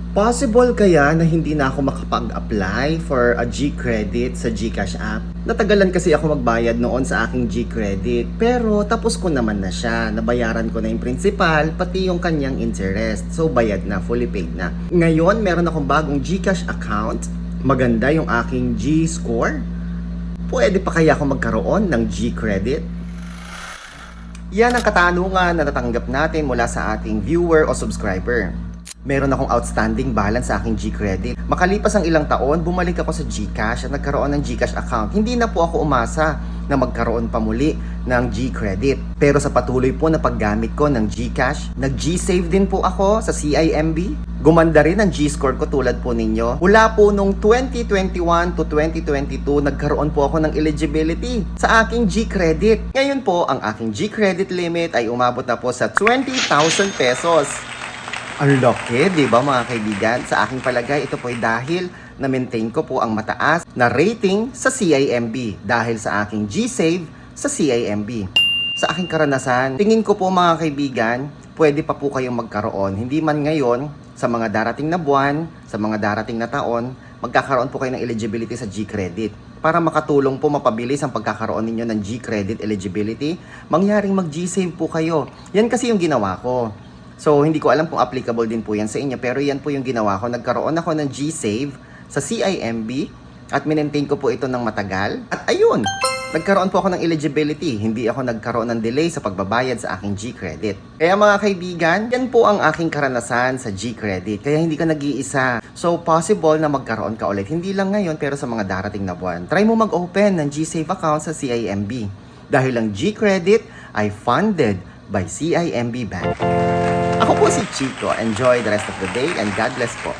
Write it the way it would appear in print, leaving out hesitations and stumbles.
Possible kaya na hindi na ako makapag-apply for a G-credit sa GCash app? Natagalan kasi ako magbayad noon sa aking G-credit, pero tapos ko naman na siya. Nabayaran ko na yung principal, pati yung kanyang interest. So bayad na, fully paid na. Ngayon, meron akong bagong GCash account. Maganda yung aking G-score. Pwede pa kaya ako magkaroon ng G-credit? Yan ang katanungan na natanggap natin mula sa ating viewer o subscriber. Meron akong outstanding balance sa aking G-credit. Makalipas ang ilang taon, bumalik ako sa GCash at nagkaroon ng GCash account. Hindi na po ako umasa na magkaroon pa muli ng G-credit. Pero sa patuloy po na paggamit ko ng GCash, nag-G-save din po ako sa CIMB. Gumanda rin ang G-score ko tulad po ninyo. Mula po nung 2021 to 2022, nagkaroon po ako ng eligibility sa aking G-credit. Ngayon po, ang aking G-credit limit ay umabot na po sa 20,000 pesos. Ang laki, di ba mga kaibigan? Sa aking palagay, ito po ay dahil na-maintain ko po ang mataas na rating sa CIMB dahil sa aking G-Save sa CIMB. Sa aking karanasan, tingin ko po mga kaibigan, pwede pa po kayong magkaroon. Hindi man ngayon, sa mga darating na buwan, sa mga darating na taon, magkakaroon po kayo ng eligibility sa G-Credit. Para makatulong po mapabilis ang pagkakaroon ninyo ng G-Credit eligibility, mangyaring mag-G-Save po kayo. Yan kasi yung ginawa ko. So, hindi ko alam kung applicable din po yan sa inyo, pero yan po yung ginawa ko. Nagkaroon ako ng G-Save sa CIMB at minentain ko po ito ng matagal. At ayun, nagkaroon po ako ng eligibility. Hindi ako nagkaroon ng delay sa pagbabayad sa aking G-Credit. Kaya mga kaibigan, yan po ang aking karanasan sa G-Credit. Kaya hindi ka nag-iisa. So, possible na magkaroon ka ulit. Hindi lang ngayon, pero sa mga darating na buwan. Try mo mag-open ng G-Save account sa CIMB. Dahil ang G-Credit ay funded by CIMB Bank. Ako po si Chico. Enjoy the rest of the day and God bless po.